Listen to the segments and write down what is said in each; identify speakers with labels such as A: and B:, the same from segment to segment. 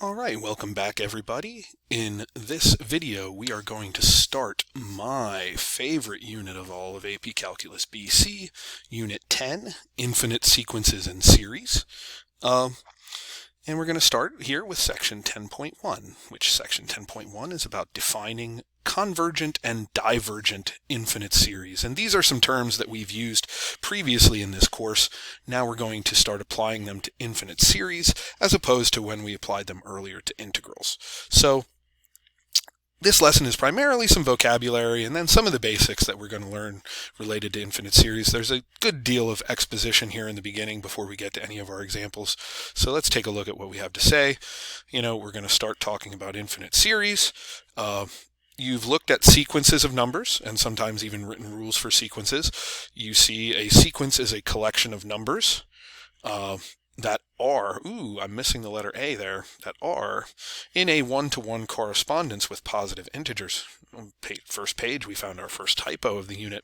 A: All right, welcome back everybody. In this video, we are going to start my favorite unit of all of AP Calculus BC, Unit 10, Infinite Sequences and Series. And we're going to start here with Section 10.1, which Section 10.1 is about defining convergent and divergent infinite series. And these are some terms that we've used previously in this course. Now we're going to start applying them to infinite series as opposed to when we applied them earlier to integrals. So this lesson is primarily some vocabulary and then some of the basics that we're going to learn related to infinite series. There's a good deal of exposition here in the beginning before we get to any of our examples. So let's take a look at what we have to say. We're going to start talking about infinite series. You've looked at sequences of numbers and sometimes even written rules for sequences. You see a sequence is a collection of numbers that are, I'm missing the letter A there, that are in a one-to-one correspondence with positive integers. On first page, we found our first typo of the unit.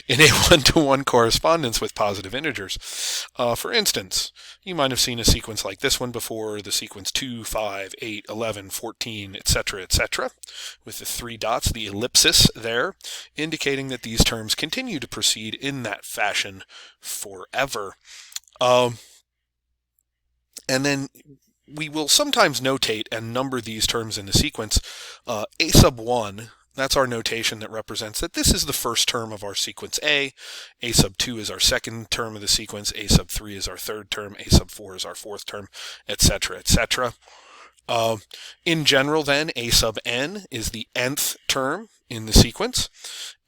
A: In a one-to-one correspondence with positive integers. For instance, you might have seen a sequence like this one before, the sequence 2, 5, 8, 11, 14, etc., with the three dots, the ellipsis there, indicating that these terms continue to proceed in that fashion forever. And then we will sometimes notate and number these terms in the sequence. A sub 1, that's our notation that represents that this is the first term of our sequence A. A sub 2 is our second term of the sequence. A sub 3 is our third term. A sub 4 is our fourth term, etc., etc. In general, then, A sub n is the nth term in the sequence.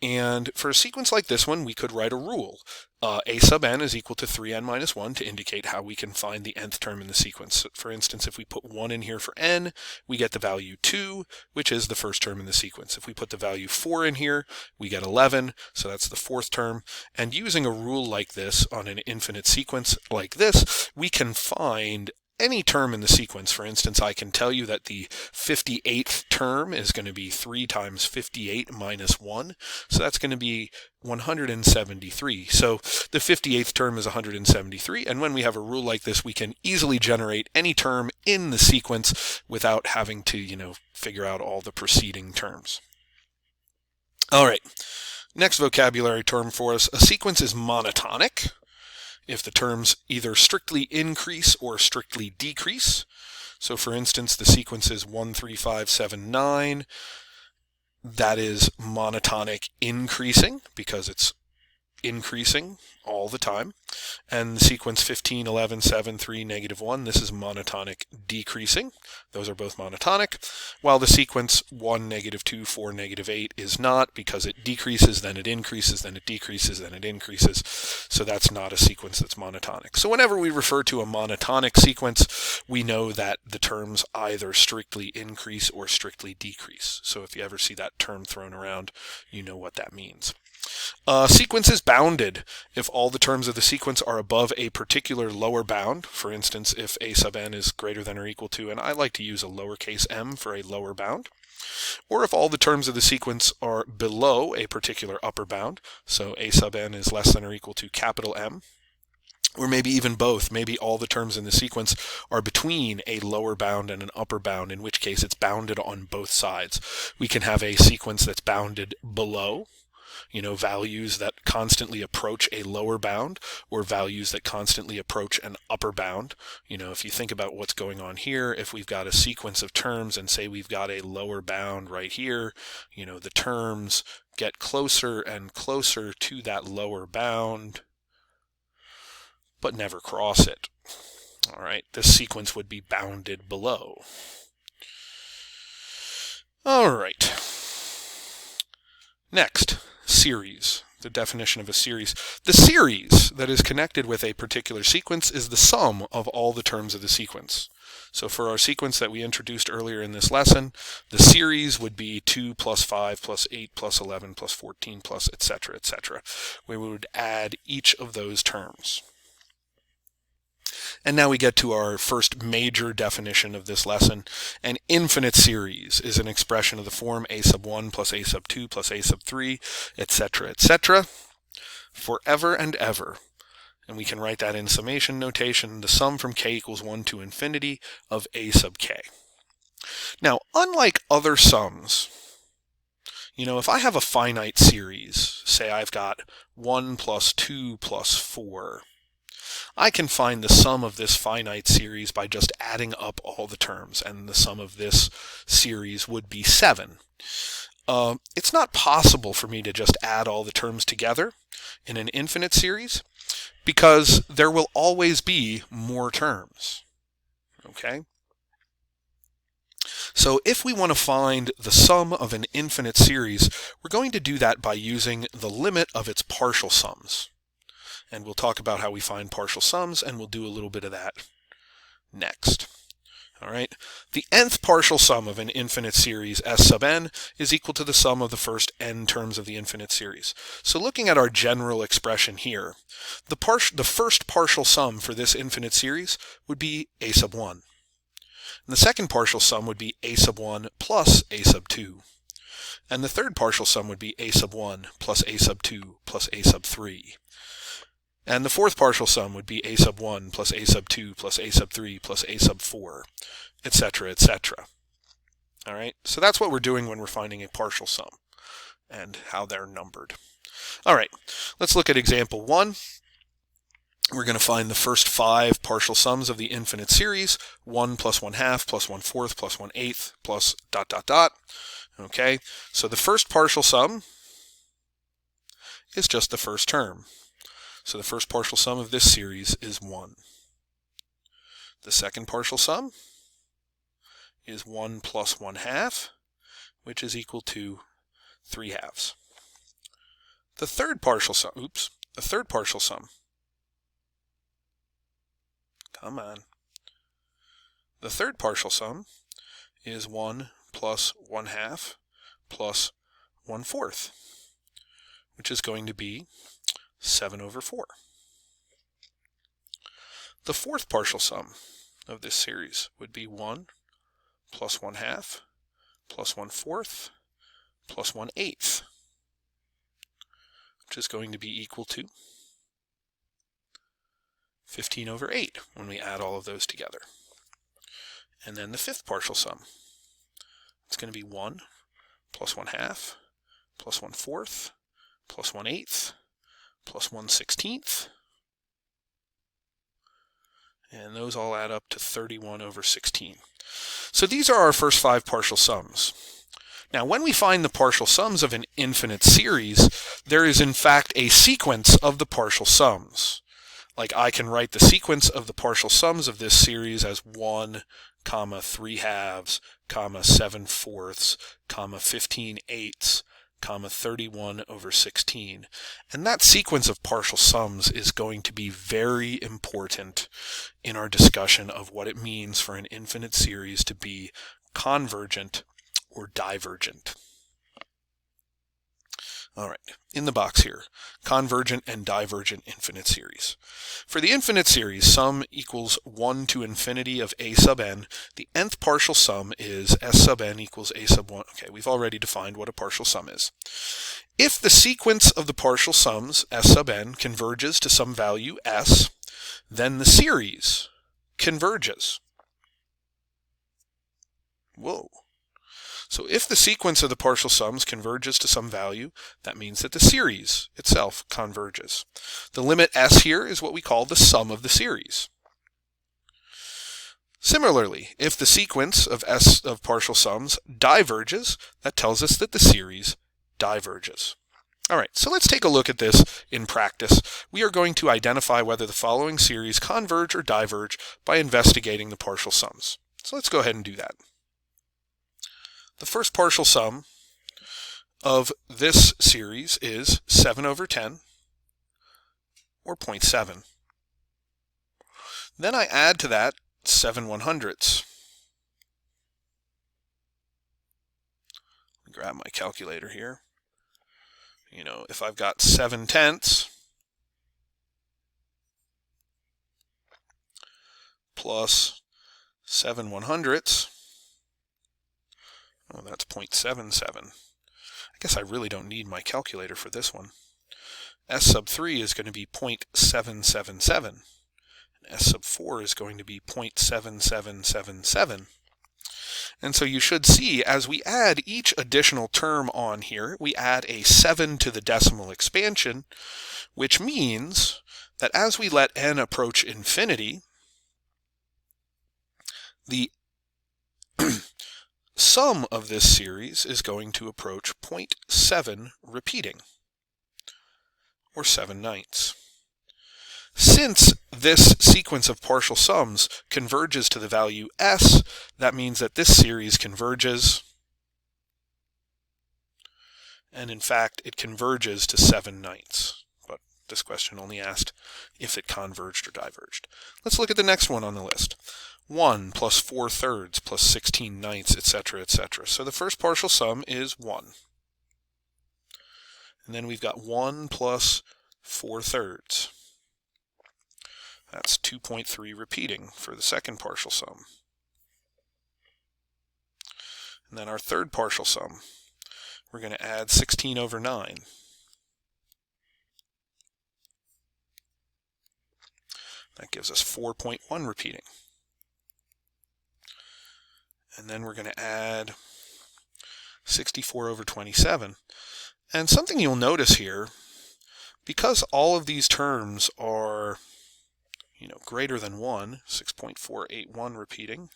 A: And for a sequence like this one, we could write a rule. A sub n is equal to 3n minus 1 to indicate how we can find the nth term in the sequence. For instance, if we put 1 in here for n, we get the value 2, which is the first term in the sequence. If we put the value 4 in here, we get 11, so that's the fourth term. And using a rule like this on an infinite sequence like this, we can find any term in the sequence. For instance, I can tell you that the 58th term is going to be 3 times 58 minus 1. So that's going to be 173. So the 58th term is 173. And when we have a rule like this, we can easily generate any term in the sequence without having to, figure out all the preceding terms. All right. Next vocabulary term for us. A sequence is monotonic if the terms either strictly increase or strictly decrease. So for instance, the sequence is 1, 3, 5, 7, 9. That is monotonic increasing because it's increasing all the time. And the sequence 15, 11, 7, 3, negative 1, this is monotonic decreasing. Those are both monotonic. While the sequence 1, negative 2, 4, negative 8 is not, because it decreases, then it increases, then it decreases, then it increases. So that's not a sequence that's monotonic. So whenever we refer to a monotonic sequence, we know that the terms either strictly increase or strictly decrease. So if you ever see that term thrown around, you know what that means. Sequence is bounded if all the terms of the sequence are above a particular lower bound. For instance, if a sub n is greater than or equal to, and I like to use a lowercase m for a lower bound, or if all the terms of the sequence are below a particular upper bound, so a sub n is less than or equal to capital M, or maybe even both. Maybe all the terms in the sequence are between a lower bound and an upper bound, in which case it's bounded on both sides. We can have a sequence that's bounded below, values that constantly approach a lower bound, or values that constantly approach an upper bound. If you think about what's going on here, if we've got a sequence of terms and say we've got a lower bound right here, the terms get closer and closer to that lower bound, but never cross it. All right, this sequence would be bounded below. All right. Next, series. The definition of a series. The series that is connected with a particular sequence is the sum of all the terms of the sequence. So for our sequence that we introduced earlier in this lesson, the series would be 2 plus 5 plus 8 plus 11 plus 14 plus etc., etc. We would add each of those terms. And now we get to our first major definition of this lesson. An infinite series is an expression of the form a sub 1 plus a sub 2 plus a sub 3, etc., etc., forever and ever. and we can write that in summation notation, the sum from k equals 1 to infinity of a sub k. Now, unlike other sums, if I have a finite series, say I've got 1 plus 2 plus 4, I can find the sum of this finite series by just adding up all the terms, and the sum of this series would be 7. It's not possible for me to just add all the terms together in an infinite series because there will always be more terms. Okay? So if we want to find the sum of an infinite series, we're going to do that by using the limit of its partial sums. And we'll talk about how we find partial sums, and we'll do a little bit of that next. All right. The nth partial sum of an infinite series S sub n is equal to the sum of the first n terms of the infinite series. So looking at our general expression here, the first partial sum for this infinite series would be a sub 1. And the second partial sum would be a sub 1 plus a sub 2. And the third partial sum would be a sub 1 plus a sub 2 plus a sub 3. And the fourth partial sum would be a sub 1 plus a sub 2 plus a sub 3 plus a sub 4, etc., etc. All right, so that's what we're doing when we're finding a partial sum and how they're numbered. All right, let's look at example 1. We're going to find the first 5 partial sums of the infinite series, 1 plus 1/2 plus 1/4 plus 1/8 plus ... Okay, so the first partial sum is just the first term. So the first partial sum of this series is 1. The second partial sum is 1 plus 1/2, which is equal to 3/2. The third partial sum, the third partial sum is 1 plus 1/2 plus 1/4, which is going to be 7/4. The fourth partial sum of this series would be 1 plus 1/2 plus 1/4 plus 1/8, which is going to be equal to 15/8 when we add all of those together. And then the fifth partial sum, it's going to be 1 plus 1/2 plus 1/4 plus 1/8 plus 1/16, and those all add up to 31/16. So these are our first 5 partial sums. Now, when we find the partial sums of an infinite series, there is in fact a sequence of the partial sums. Like I can write the sequence of the partial sums of this series as 1, 3/2, 7/4, 15/8, 31/16. And that sequence of partial sums is going to be very important in our discussion of what it means for an infinite series to be convergent or divergent. All right, in the box here, convergent and divergent infinite series. For the infinite series, sum equals 1 to infinity of a sub n. The nth partial sum is s sub n equals a sub 1. Okay, we've already defined what a partial sum is. If the sequence of the partial sums, s sub n, converges to some value s, then the series converges. Whoa. So if the sequence of the partial sums converges to some value, that means that the series itself converges. The limit s here is what we call the sum of the series. Similarly, if the sequence of partial sums diverges, that tells us that the series diverges. All right, so let's take a look at this in practice. We are going to identify whether the following series converge or diverge by investigating the partial sums. So let's go ahead and do that. The first partial sum of this series is 7/10, or 0.7. Then I add to that 7/100ths. Grab my calculator here. If I've got 7/10 plus 7/100ths, oh, that's 0.77. I guess I really don't need my calculator for this one. S sub 3 is going to be 0.777. And S sub 4 is going to be 0.7777. And so you should see, as we add each additional term on here, we add a 7 to the decimal expansion, which means that as we let n approach infinity, the sum of this series is going to approach 0.7 repeating, or 7/9. Since this sequence of partial sums converges to the value s, that means that this series converges, and in fact it converges to 7/9. But this question only asked if it converged or diverged. Let's look at the next one on the list. 1 plus 4/3 plus 16/9, etc., etc. So the first partial sum is 1. And then we've got 1 plus 4/3. That's 2.3 repeating for the second partial sum. And then our third partial sum, we're going to add 16/9. That gives us 4.1 repeating. And then we're going to add 64/27. And something you'll notice here, because all of these terms are greater than 1, 6.481 repeating.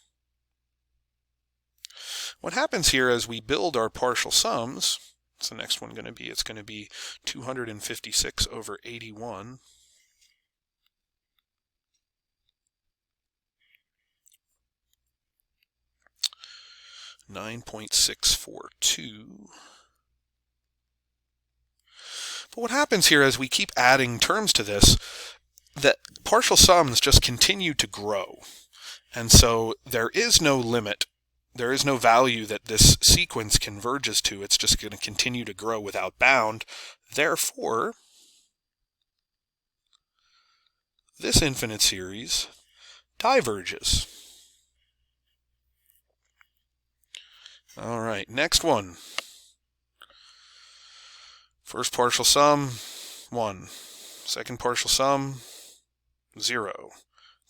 A: What happens here as we build our partial sums, what's the next one going to be? It's going to be 256/81. $9.642. But what happens here as we keep adding terms to this, that partial sums just continue to grow. And so there is no limit. There is no value that this sequence converges to. It's just going to continue to grow without bound. Therefore, this infinite series diverges. All right, next one. First partial sum, 1. Second partial sum, 0.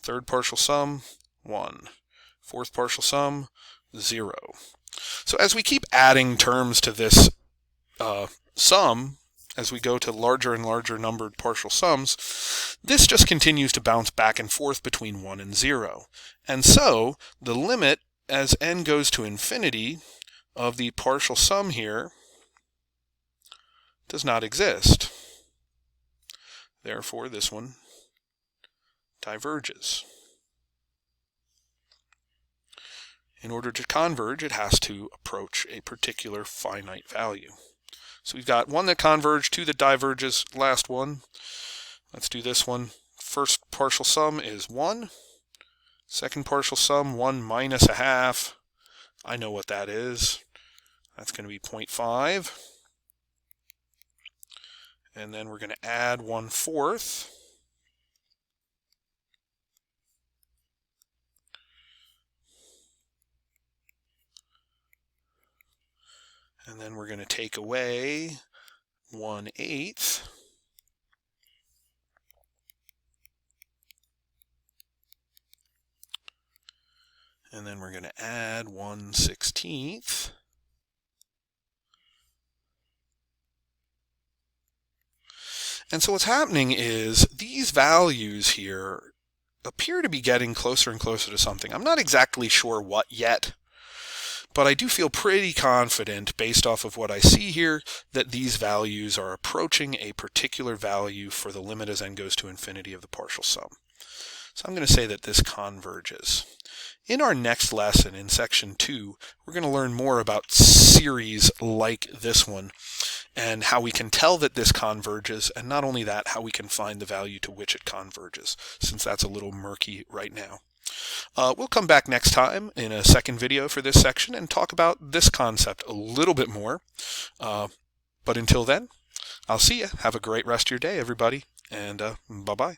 A: Third partial sum, 1. Fourth partial sum, 0. So as we keep adding terms to this sum, as we go to larger and larger numbered partial sums, this just continues to bounce back and forth between 1 and 0. And so the limit as n goes to infinity of the partial sum here does not exist. Therefore, this one diverges. In order to converge, it has to approach a particular finite value. So we've got one that converged, 2 that diverges, last one. Let's do this one. First partial sum is 1. Second partial sum, 1 minus a half. I know what that is. That's going to be 0.5. And then we're going to add 1/4. And then we're going to take away 1/8. And then we're going to add 1/16. And so what's happening is these values here appear to be getting closer and closer to something. I'm not exactly sure what yet, but I do feel pretty confident based off of what I see here that these values are approaching a particular value for the limit as n goes to infinity of the partial sum. So I'm going to say that this converges. In our next lesson, in section 2, we're going to learn more about series like this one and how we can tell that this converges, and not only that, how we can find the value to which it converges, since that's a little murky right now. We'll come back next time in a second video for this section and talk about this concept a little bit more. But until then, I'll see you. Have a great rest of your day, everybody, and bye-bye.